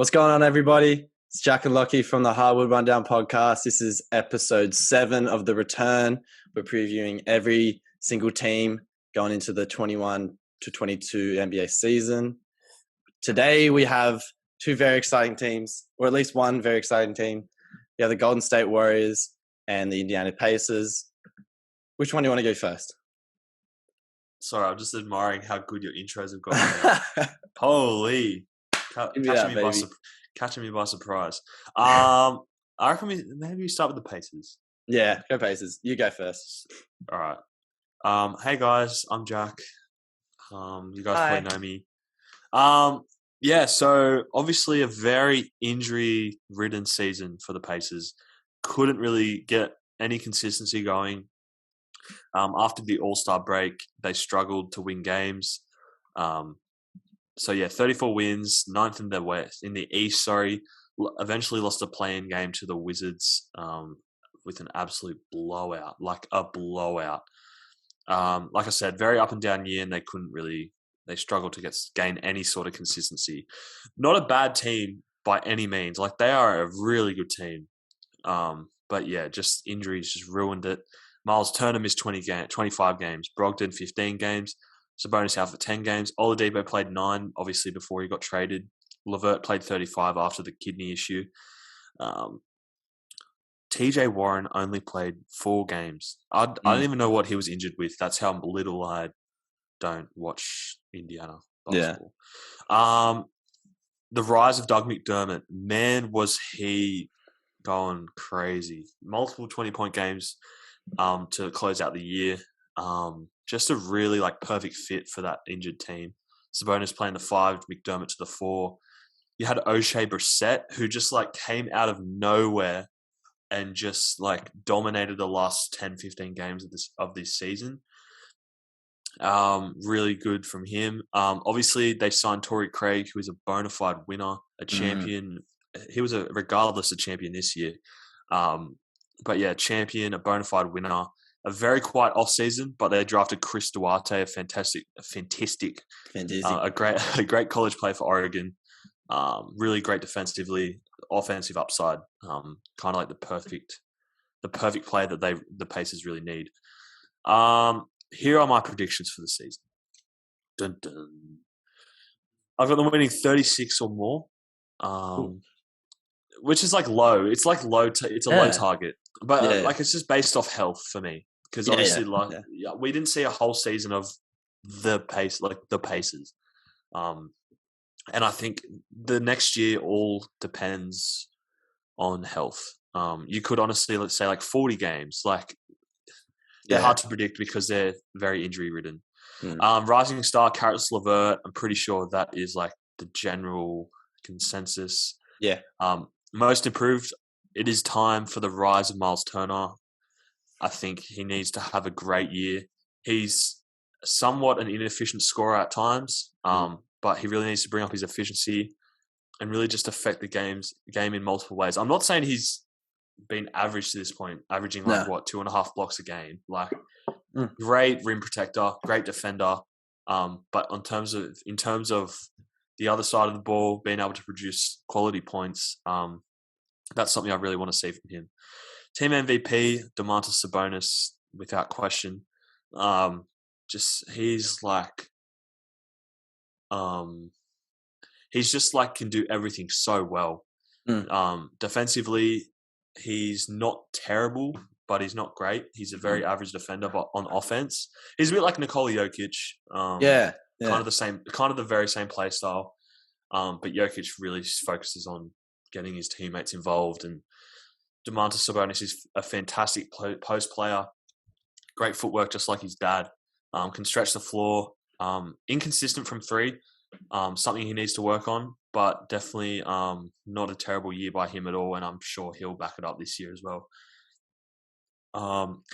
What's going on, everybody? It's Jack and Lockie from the Hardwood Rundown podcast. This is episode 7 of The Return. We're previewing every single team going into the 21 to 22 NBA season. Today, we have two very exciting teams, or at least one very exciting team. We have the Golden State Warriors and the Indiana Pacers. Which one do you want to go first? Sorry, I'm just admiring how good your intros have gone. Holy. Catching me by surprise. I reckon maybe we start with the Pacers. Yeah, go Pacers. You go first. All right. Hey guys, I'm Jack. You guys Hi. probably know me. Yeah, so obviously a very injury-ridden season for the Pacers. Couldn't really get any consistency going. After the All-Star break, they struggled to win games. So yeah, 34 wins, 9th in the East. Eventually lost a play-in game to the Wizards with an absolute blowout, like a blowout. Like I said, very up and down year, and they struggled to gain any sort of consistency. Not a bad team by any means. Like, they are a really good team. But yeah, just injuries just ruined it. Miles Turner missed 25 games. Brogdon 15 games. Sabonis out for 10 games. Oladipo played 9, obviously, before he got traded. LeVert played 35 after the kidney issue. TJ Warren only played 4 games. I don't even know what he was injured with. That's how little I don't watch Indiana basketball. Yeah. The rise of Doug McDermott. Man, was he going crazy. Multiple 20-point games to close out the year. Just a really perfect fit for that injured team. Sabonis playing the 5, McDermott to the 4. You had O'Shea Brissett, who just came out of nowhere and just dominated the last 10, 15 games of this season. Really good from him. Obviously, they signed Torrey Craig, who is a bona fide winner, a champion. He was regardless a champion this year. But yeah, champion, a bona fide winner. A very quiet off season, but they drafted Chris Duarte, a great college player for Oregon. Really great defensively, offensive upside. Kind of like the perfect player that the Pacers really need. Here are my predictions for the season. Dun, dun. I've got them winning 36 or more, which is low. It's low. It's a low target, but it's just based off health for me. Because obviously, we didn't see a whole season of the Pacers, and I think the next year all depends on health. You could honestly, let's say 40 games. They're hard to predict because they're very injury ridden. Rising star Caris LeVert. I'm pretty sure that is the general consensus. Yeah. Most improved. It is time for the rise of Miles Turner. I think he needs to have a great year. He's somewhat an inefficient scorer at times, but he really needs to bring up his efficiency and really just affect the game in multiple ways. I'm not saying he's been average to this point, averaging 2.5 blocks a game. Great rim protector, great defender. But in terms of the other side of the ball, being able to produce quality points, that's something I really want to see from him. Team MVP, Domantas Sabonis, without question. He's just can do everything so well. Defensively, he's not terrible, but he's not great. He's a very average defender, but on offense, he's a bit like Nikola Jokic. Kind of the very same play style. But Jokic really focuses on getting his teammates involved, and Domantas Sabonis is a fantastic post player. Great footwork, just like his dad. Can stretch the floor. Inconsistent from 3. Something he needs to work on, but definitely not a terrible year by him at all, and I'm sure he'll back it up this year as well.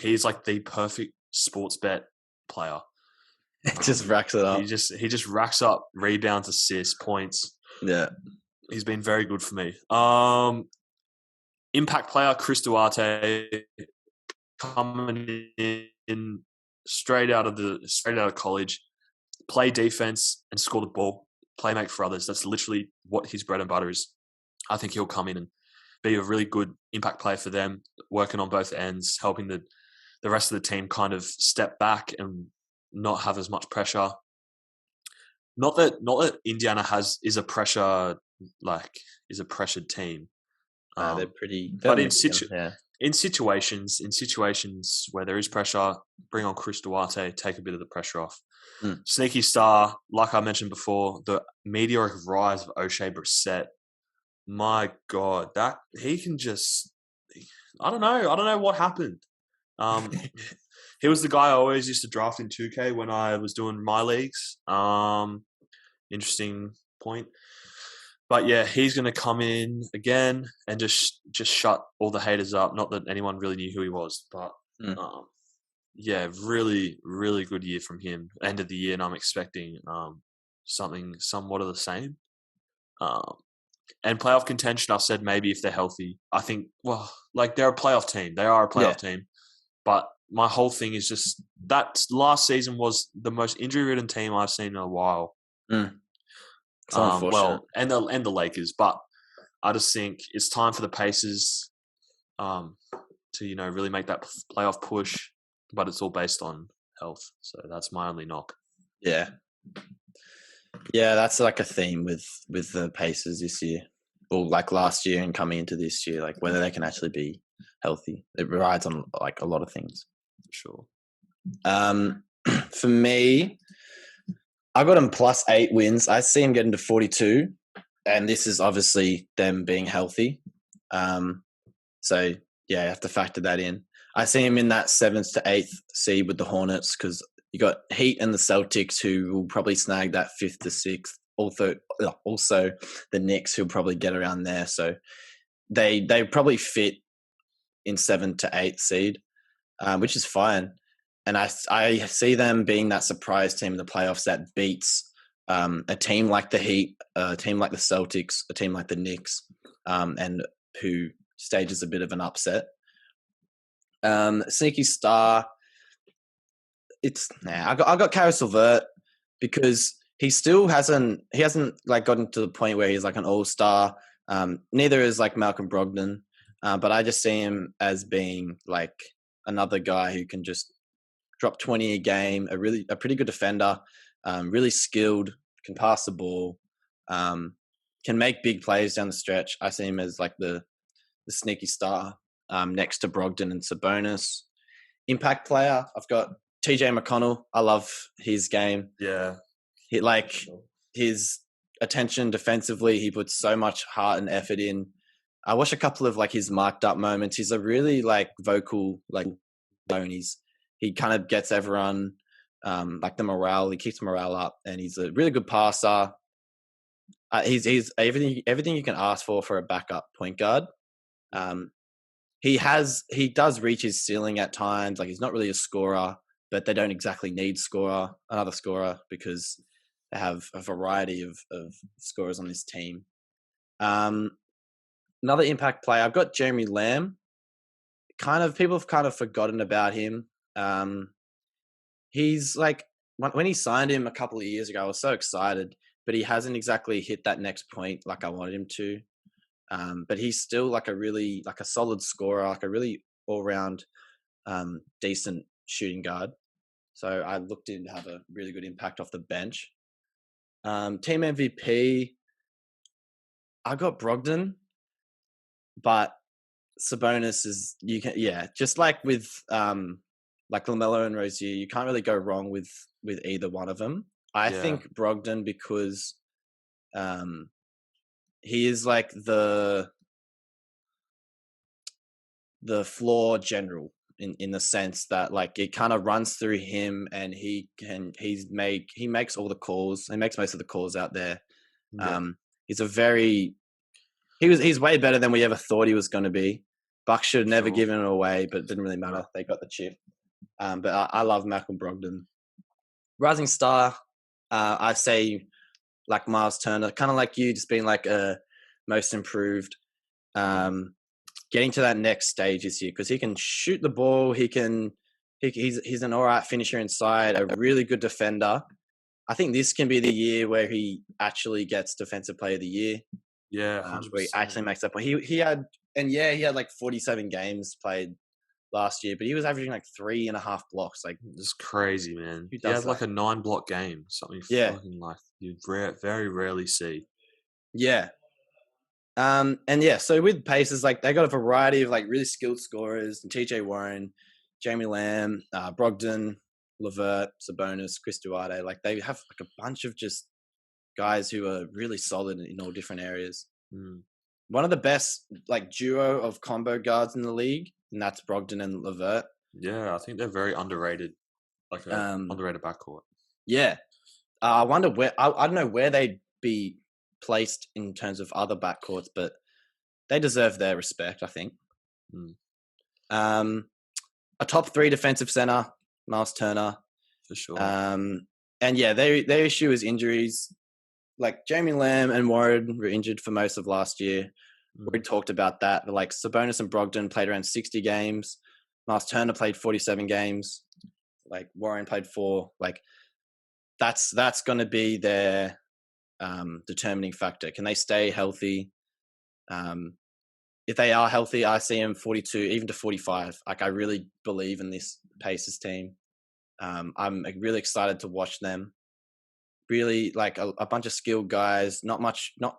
He's the perfect sports bet player. Just racks it up. He just racks up rebounds, assists, points. Yeah. He's been very good for me. Impact player Chris Duarte, coming in straight out of college, play defense and score the ball, play make for others. That's literally what his bread and butter is. I think he'll come in and be a really good impact player for them, working on both ends, helping the rest of the team kind of step back and not have as much pressure. Not that Indiana is a pressured team. They're pretty. But Yeah. in situations where there is pressure, bring on Chris Duarte, take a bit of the pressure off. Sneaky star, like I mentioned before, the meteoric rise of O'Shea Brissett. My God, that he can just. I don't know what happened. He was the guy I always used to draft in 2K when I was doing my leagues. Interesting point. But yeah, he's going to come in again and just shut all the haters up. Not that anyone really knew who he was, but yeah, really, really good year from him. End of the year, and I'm expecting something somewhat of the same. And playoff contention, I've said maybe if they're healthy. I think, well, like they're a playoff team. They are a playoff team. But my whole thing is just that last season was the most injury-ridden team I've seen in a while. It's unfortunate. And the Lakers, but I just think it's time for the Pacers to really make that playoff push. But it's all based on health, so that's my only knock. Yeah, that's like a theme with the Pacers this year, or like last year and coming into this year, like whether they can actually be healthy. It rides on like a lot of things. Sure. For me, I got him +8 wins. I see him getting to 42, and this is obviously them being healthy. So yeah, you have to factor that in. I see him in that 7th to 8th seed with the Hornets because you got Heat and the Celtics who will probably snag that 5th to 6th. Also the Knicks who'll probably get around there. So they probably fit in 7th to 8th seed, which is fine. And I see them being that surprise team in the playoffs that beats a team like the Heat, a team like the Celtics, a team like the Knicks, and who stages a bit of an upset. Sneaky star. I got Karis LeVert because he still hasn't like gotten to the point where he's like an all-star. Neither is like Malcolm Brogdon, but I just see him as being like another guy who can just drop 20 a game, a pretty good defender, really skilled, can pass the ball, can make big plays down the stretch. I see him as like the sneaky star next to Brogdon and Sabonis. Impact player, I've got TJ McConnell. I love his game. Yeah. His attention defensively, he puts so much heart and effort in. I watch a couple of like his marked up moments. He's a really like vocal, like he kind of gets everyone like the morale. He keeps morale up, and he's a really good passer. He's everything you can ask for a backup point guard. He does reach his ceiling at times. Like he's not really a scorer, but they don't exactly need another scorer because they have a variety of scorers on this team. Another impact player, I've got Jeremy Lamb. People have kind of forgotten about him. He's like when he signed him a couple of years ago, I was so excited, but he hasn't exactly hit that next point like I wanted him to. But he's still like a solid scorer, like a really all-round decent shooting guard. So I looked in to have a really good impact off the bench. Team MVP, I got Brogdon, but Sabonis is just like with like LaMelo and Rozier, you can't really go wrong with either one of them. I think Brogdon because he is like the floor general in the sense that like it kind of runs through him, and he makes all the calls. He makes most of the calls out there. Yeah. He's way better than we ever thought he was going to be. Bucks should have never given it away, but it didn't really matter. They got the chip. But I love Malcolm Brogdon. Rising star, I say like Miles Turner, kind of like you, just being like a most improved, getting to that next stage this year because he can shoot the ball. He's an all right finisher inside, a really good defender. I think this can be the year where he actually gets Defensive Player of the Year. Yeah, 100%. where he actually makes up. He had like 47 games played last year, but he was averaging like 3.5 blocks. Like, It's crazy, man. who He does had that? like a 9-block game, something Yeah, fucking like you very rarely see. yeah. And yeah, so with Pacers, like they got a variety of like really skilled scorers: TJ Warren, Jamie Lamb, Brogdon, Levert, Sabonis, Chris Duarte. Like they have like a bunch of just guys who are really solid in all different areas. Mm. One of the best like duo of combo guards in the league, and that's Brogdon and Levert. Yeah, I think they're very underrated, like a underrated backcourt. Yeah, I wonder where I don't know where they'd be placed in terms of other backcourts, but they deserve their respect, I think. Mm. A top 3 defensive center, Miles Turner. For sure. And yeah, their issue is injuries. Like Jamie Lamb and Warren were injured for most of last year. We talked about that. But like Sabonis and Brogdon played around 60 games. Miles Turner played 47 games. Like Warren played 4. Like that's going to be their determining factor. Can they stay healthy? If they are healthy, I see them 42, even to 45. Like I really believe in this Pacers team. I'm really excited to watch them. Really like a bunch of skilled guys, not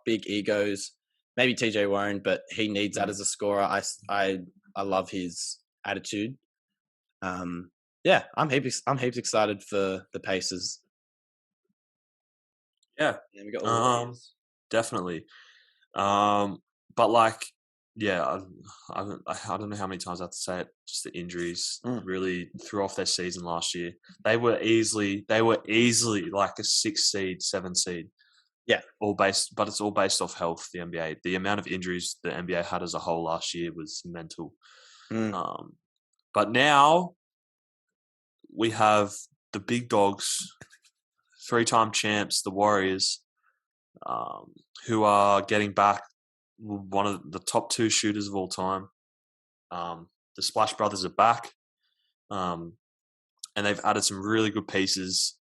big egos. Maybe TJ Warren, but he needs that as a scorer. I love his attitude. Yeah, I'm heaps excited for the Pacers. Yeah, we got all definitely. But like, yeah, I don't know how many times I have to say it. Just the injuries really threw off their season last year. They were easily like a 6 seed, 7 seed. Yeah, but it's all based off health. The NBA, the amount of injuries the NBA had as a whole last year was mental. But now we have the big dogs, 3-time champs, the Warriors, who are getting back one of the top 2 shooters of all time. The Splash Brothers are back, and they've added some really good pieces.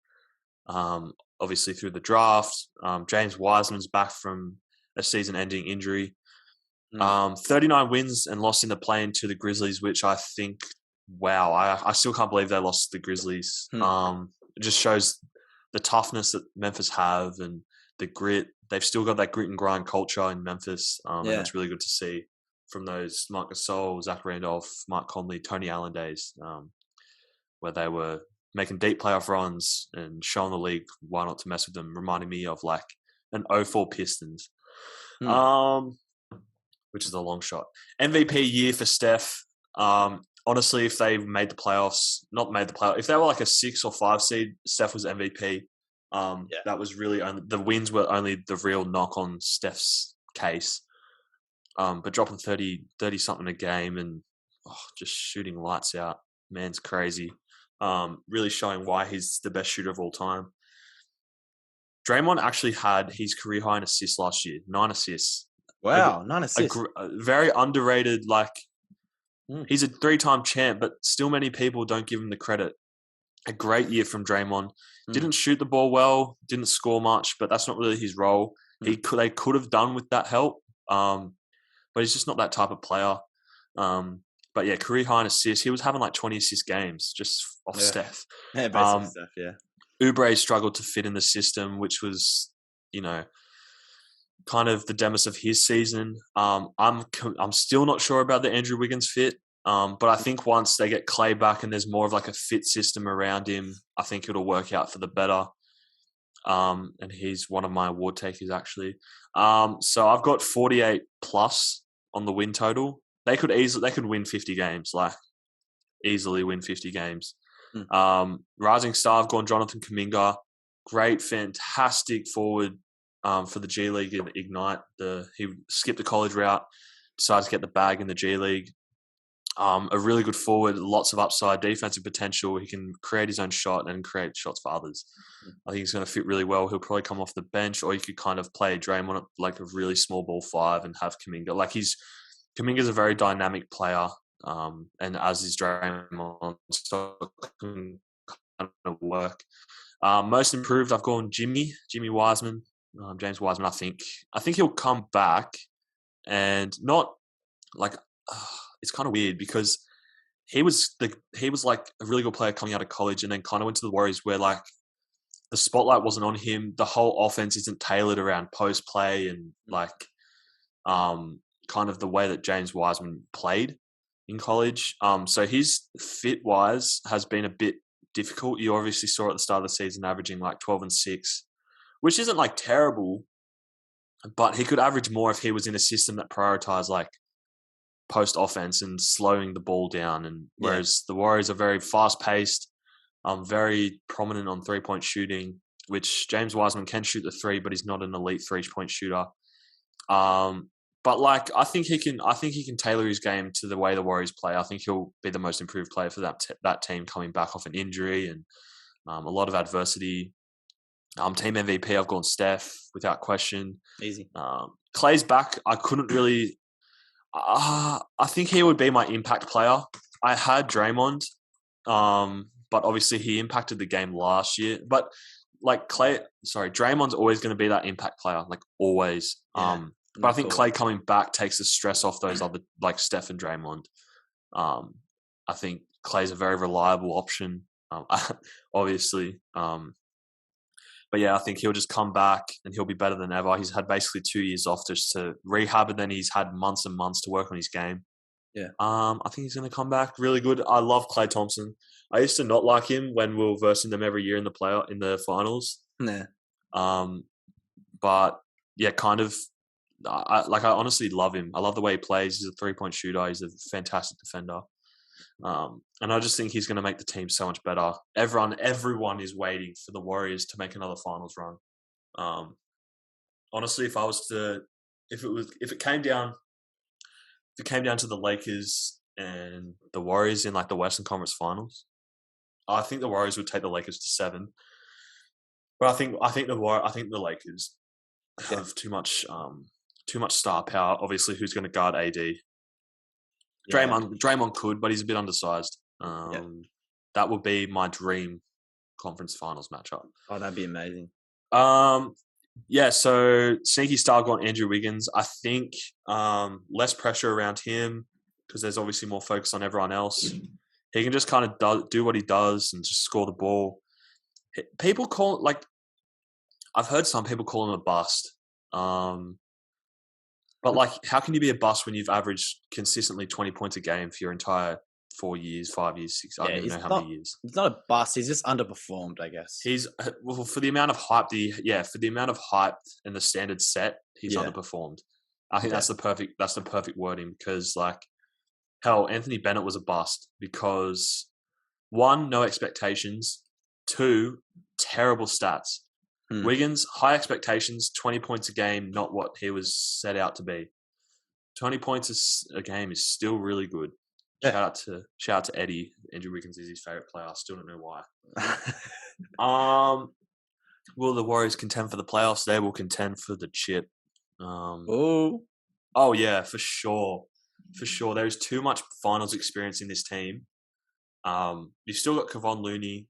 Obviously through the draft, James Wiseman's back from a season-ending injury. 39 wins and lost in the play-in to the Grizzlies, which I think, wow, I still can't believe they lost to the Grizzlies. It just shows the toughness that Memphis have and the grit. They've still got that grit and grind culture in Memphis, and that's really good to see from those Marc Gasol, Zach Randolph, Mike Conley, Tony Allen days, where they were making deep playoff runs and showing the league why not to mess with them, reminding me of like an 04 Pistons, which is a long shot. MVP year for Steph. Honestly, if they made the playoffs, if they were like a 6 or 5 seed, Steph was MVP. That was really the wins were only the real knock on Steph's case. But dropping 30 something a game and just shooting lights out, man's crazy. Really showing why he's the best shooter of all time. Draymond actually had his career high in assists last year, 9 assists. Wow, 9 assists. Very underrated. Like he's a 3-time champ, but still many people don't give him the credit. A great year from Draymond. Didn't shoot the ball well, didn't score much, but that's not really his role. They could have done with that help, but he's just not that type of player. But yeah, career high in assists. He was having like 20 assist games just off Steph. Yeah, basically Steph, yeah. Oubre struggled to fit in the system, which was, kind of the demise of his season. I'm still not sure about the Andrew Wiggins fit, but I think once they get Klay back and there's more of like a fit system around him, I think it'll work out for the better. And he's one of my award takers actually. So I've got 48 plus on the win total. They could win 50 games, like easily win 50 games. Rising star, I've gone Jonathan Kuminga. Great, fantastic forward for the G League in Ignite. He skipped the college route, decided to get the bag in the G League. A really good forward, lots of upside, defensive potential. He can create his own shot and create shots for others. I think he's going to fit really well. He'll probably come off the bench, or you could kind of play Draymond at like a really small ball 5 and have Kuminga. Like Kuminga's a very dynamic player, and as is Draymond, so it can kind of work. Most improved, I've gone Jimmy Wiseman. James Wiseman. I think he'll come back, and not like it's kind of weird because he was like a really good player coming out of college, and then kind of went to the Warriors where like the spotlight wasn't on him. The whole offense isn't tailored around post play and like kind of the way that James Wiseman played in college. So his fit wise has been a bit difficult. You obviously saw at the start of the season averaging like 12 and 6, which isn't like terrible, but he could average more if he was in a system that prioritized like post offense and slowing the ball down. And whereas the Warriors are very fast paced, very prominent on 3-point shooting, which James Wiseman can shoot the three, but he's not an elite 3-point shooter. But like I think he can tailor his game to the way the Warriors play. I think he'll be the most improved player for that team coming back off an injury and a lot of adversity. Team MVP, I've gone Steph without question. Easy. Klay's back. I couldn't really. I think he would be my impact player. I had Draymond, but obviously he impacted the game last year. But like Draymond's always going to be that impact player, like always. Yeah. But I think Klay coming back takes the stress off those other, like Steph and Draymond. I think Klay's a very reliable option, obviously. But yeah, I think he'll just come back and he'll be better than ever. He's had basically 2 years off just to rehab, and then he's had months and months to work on his game. Yeah. I think he's going to come back really good. I love Klay Thompson. I used to not like him when we were versing them every year in the finals. Nah. But yeah, kind of. I honestly love him. I love the way he plays. He's a 3-point shooter. He's a fantastic defender. And I just think he's going to make the team so much better. Everyone is waiting for the Warriors to make another finals run. Honestly, if it came down to the Lakers and the Warriors in like the Western Conference Finals, I think the Warriors would take the Lakers to 7. But I think the Lakers have too much star power. Obviously, who's going to guard AD? Draymond could, but he's a bit undersized. That would be my dream conference finals matchup. Oh, that'd be amazing. So sneaky star gone Andrew Wiggins. I think less pressure around him because there's obviously more focus on everyone else. He can just kind of do what he does and just score the ball. People call I've heard some people call him a bust. But like, how can you be a bust when you've averaged consistently 20 points a game for your entire 4 years, 5 years, 6? I don't even know how many years. He's not a bust. He's just underperformed, I guess. He's for the amount of hype and the standard set, he's underperformed. I think that's the perfect wording because like, hell, Anthony Bennett was a bust because 1, no expectations. 2, terrible stats. Wiggins, high expectations, 20 points a game, not what he was set out to be. 20 points a game is still really good. Yeah. Shout out to Eddie. Andrew Wiggins is his favorite player. I still don't know why. Will the Warriors contend for the playoffs? They will contend for the chip. Oh yeah, for sure. For sure. There is too much finals experience in this team. You've still got Kevon Looney,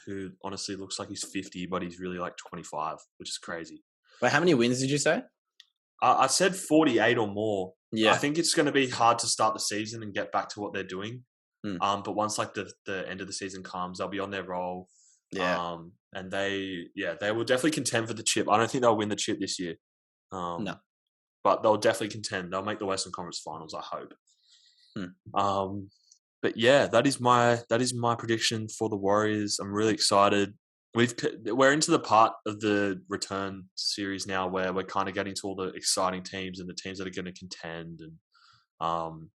who honestly looks like he's 50, but he's really like 25, which is crazy. Wait, how many wins did you say? I said 48 or more. Yeah. I think it's going to be hard to start the season and get back to what they're doing. But once like the end of the season comes, they'll be on their roll. Yeah. And they will definitely contend for the chip. I don't think they'll win the chip this year. No. But they'll definitely contend. They'll make the Western Conference Finals, I hope. But yeah, that is my prediction for the Warriors. I'm really excited. We're into the part of the return series now where we're kind of getting to all the exciting teams and the teams that are going to contend, and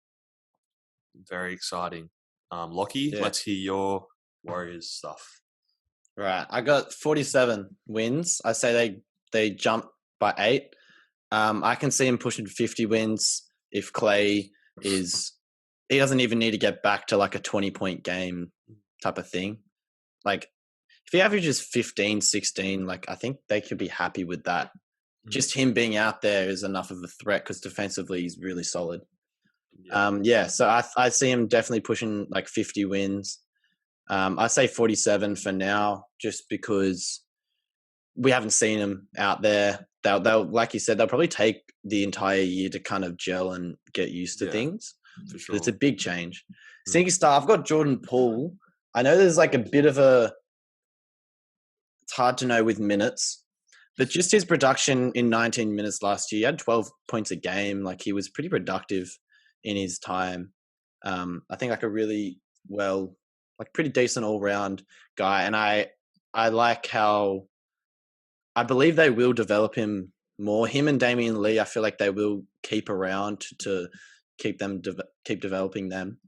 very exciting. Lockie, let's hear your Warriors stuff. Right, I got 47 wins. I say they jump by 8. I can see him pushing 50 wins if Klay he doesn't even need to get back to like a 20-point game type of thing. Like if he averages 15, 16, like I think they could be happy with that. Just him being out there is enough of a threat because defensively he's really solid. So I see him definitely pushing like 50 wins. I say 47 for now just because we haven't seen him out there. They'll like you said, they'll probably take the entire year to kind of gel and get used to things. For sure. It's a big change. Sneaky star, I've got Jordan Poole. I know there's like a bit of it's hard to know with minutes, but just his production in 19 minutes last year, he had 12 points a game. Like he was pretty productive in his time. I think like a really pretty decent all round guy. And I like how I believe they will develop him more. Him and Damian Lee, I feel like they will keep around to keep developing them.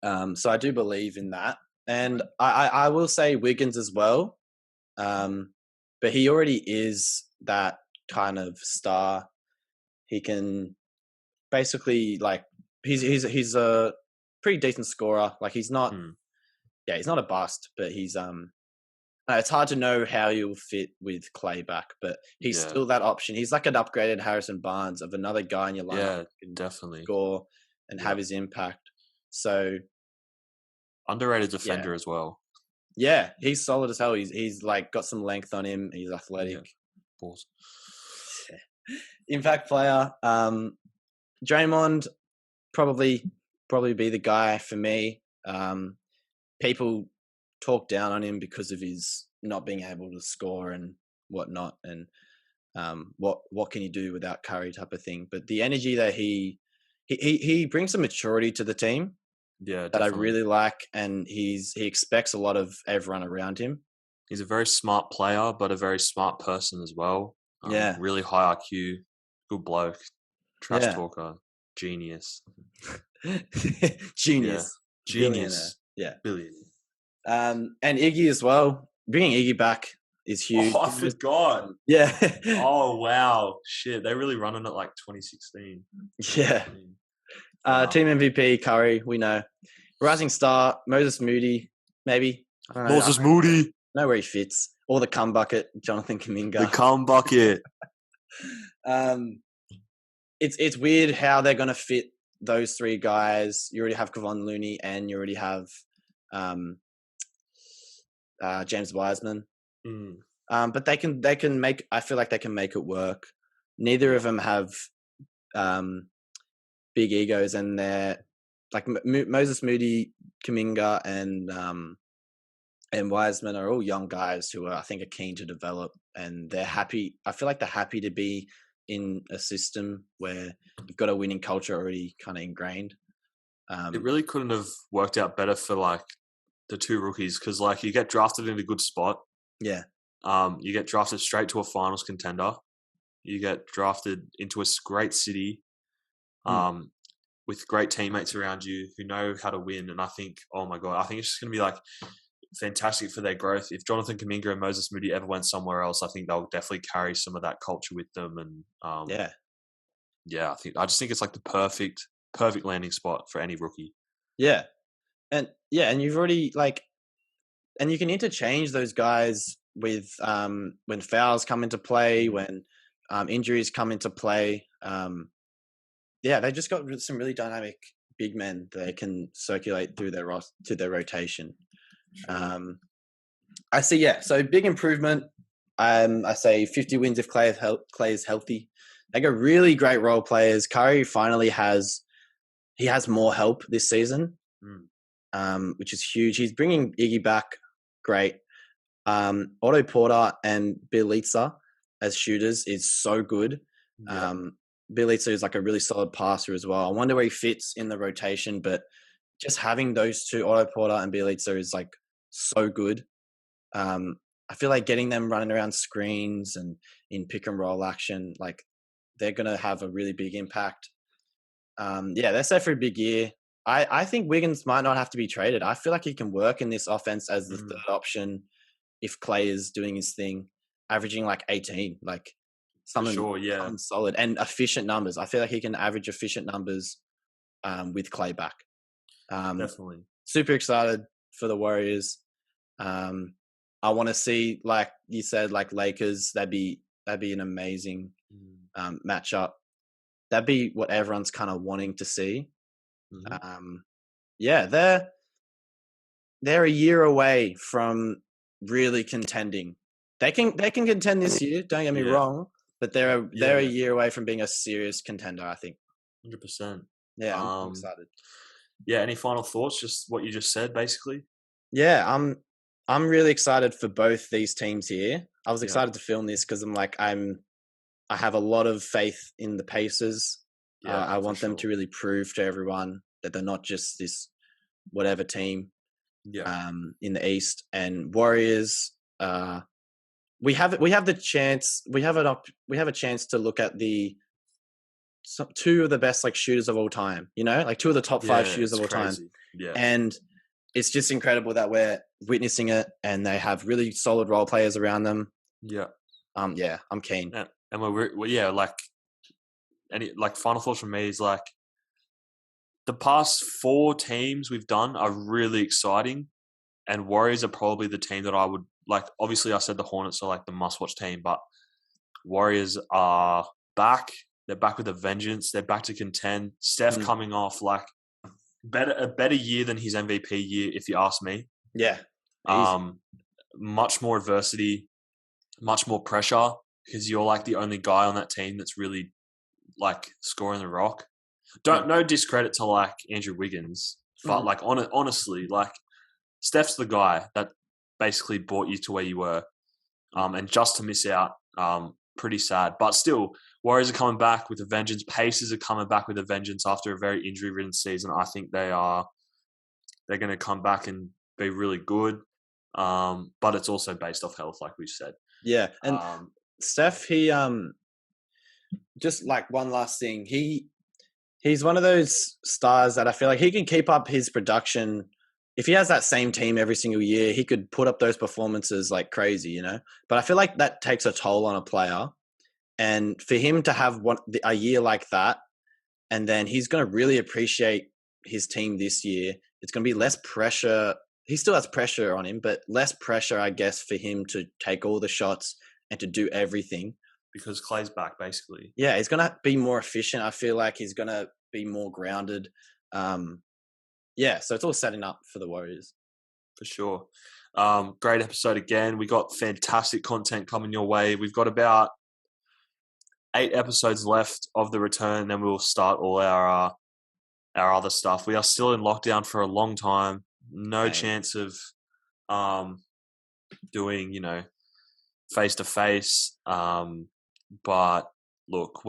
So I do believe in that. And I will say Wiggins as well. But he already is that kind of star. He can basically he's a pretty decent scorer. Like he's not he's not a bust, but he's it's hard to know how he'll fit with Klay back, but he's still that option. He's like an upgraded Harrison Barnes of another guy in your lineup. Yeah, who can definitely score and have his impact. So underrated defender as well. Yeah, he's solid as hell. He's like got some length on him. He's athletic. Impact player. Draymond probably be the guy for me. People talk down on him because of his not being able to score and whatnot, and what can you do without Curry type of thing. But the energy that he brings some maturity to the team. Yeah, that I really like, and he expects a lot of everyone around him. He's a very smart player, but a very smart person as well. Really high IQ, good bloke, trash talker, genius. Genius. Yeah. Billionaire. And Iggy as well. Bringing Iggy back is huge. Oh, I forgot. Yeah. Oh, wow. Shit, they're really running it like 2016. Yeah. Team MVP, Curry, we know. Rising star, Moses Moody, maybe. I don't know. Moses Moody. Know where he fits. Or the cum bucket, Jonathan Kuminga. The cum bucket. It's weird how they're going to fit those three guys. You already have Kevon Looney and you already have James Wiseman. But they can make. I feel like they can make it work. Neither of them have big egos, and they're like Moses Moody, Kuminga, and Wiseman are all young guys who I think are keen to develop, and they're happy. I feel like they're happy to be in a system where you've got a winning culture already kind of ingrained. It really couldn't have worked out better for like the two rookies, because like you get drafted in a good spot. Yeah. You get drafted straight to a finals contender. You get drafted into a great city, with great teammates around you who know how to win. And I think, oh my God, I think it's just going to be like fantastic for their growth. If Jonathan Kuminga and Moses Moody ever went somewhere else, I think they'll definitely carry some of that culture with them. And I just think it's like the perfect landing spot for any rookie. Yeah. And you've already and you can interchange those guys with when fouls come into play, when injuries come into play. They just got some really dynamic big men that they can circulate through their rotation. Sure. I see. So big improvement. I say 50 wins if Klay is healthy. They got really great role players. Curry finally has more help this season, which is huge. He's bringing Iggy back. Great. Otto Porter and Bielitsa as shooters is so good. Yeah. Bielitsa is like a really solid passer as well. I wonder where he fits in the rotation, but just having those two, Otto Porter and Bielitsa, is like so good. I feel like getting them running around screens and in pick and roll action, like they're going to have a really big impact. They're set for a big year. I think Wiggins might not have to be traded. I feel like he can work in this offense as the third option if Klay is doing his thing, averaging like 18, like something solid and efficient numbers. I feel like he can average efficient numbers with Klay back. Definitely. Super excited for the Warriors. I want to see, like you said, like Lakers. That'd be an amazing matchup. That'd be what everyone's kind of wanting to see. They're a year away from really contending They can contend this year. Don't get me wrong, but they're a year away from being a serious contender. I think. 100%. Yeah, I'm excited. Yeah. Any final thoughts? Just what you just said, basically. Yeah, I'm really excited for both these teams here. I was excited to film this because I have a lot of faith in the Pacers. I want them to really prove to everyone that they're not just this whatever team. In the East, and Warriors. We have the chance. We have a chance to look at two of the best like shooters of all time. You know, like two of the top 5 shooters of all time. Yeah, and it's just incredible that we're witnessing it, and they have really solid role players around them. Yeah. Yeah, I'm keen. And like final thoughts from me is like the past 4 teams we've done are really exciting, and Warriors are probably the team that I would like. Obviously, I said the Hornets are like the must-watch team, but Warriors are back. They're back with a vengeance. They're back to contend. Steph coming off like a better year than his MVP year, if you ask me. Yeah. Much more adversity, much more pressure, because you're like the only guy on that team that's really like scoring the rock. No discredit to like Andrew Wiggins, but like honestly, like Steph's the guy that basically brought you to where you were, and just to miss out, pretty sad. But still, Warriors are coming back with a vengeance. Pacers are coming back with a vengeance after a very injury-ridden season. I think they're going to come back and be really good. But it's also based off health, like we said. Yeah, and Steph, he just like one last thing, he's one of those stars that I feel like he can keep up his production. If he has that same team every single year, he could put up those performances like crazy, you know. But I feel like that takes a toll on a player, and for him to have a year like that, and then he's going to really appreciate his team this year. It's going to be less pressure. He still has pressure on him, but less pressure, I guess, for him to take all the shots and to do everything. Because Klay's back, basically. Yeah, he's going to be more efficient. I feel like he's going to be more grounded. Yeah, so it's all setting up for the Warriors. For sure. Great episode again. We got fantastic content coming your way. We've got about 8 episodes left of the return, then we'll start all our other stuff. We are still in lockdown for a long time. No chance of doing, face to face. But look,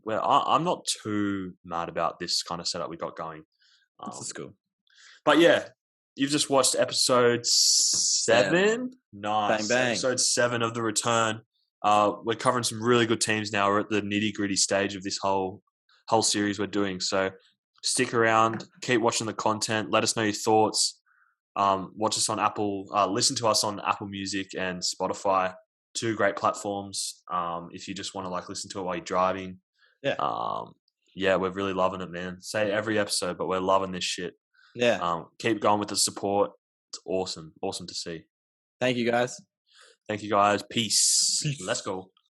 I'm not too mad about this kind of setup we got going. This is cool. But yeah, you've just watched episode 7. Nice. Bang, bang. Episode 7 of the return. We're covering some really good teams now. We're at the nitty-gritty stage of this whole series we're doing. So stick around, keep watching the content. Let us know your thoughts. Watch us on Apple. Listen to us on Apple Music and Spotify. 2 great platforms. If you just want to like listen to it while you're driving. Yeah. We're really loving it, man. Say every episode, but we're loving this shit. Yeah. Keep going with the support. It's awesome. Awesome to see. Thank you, guys. Peace. Let's go.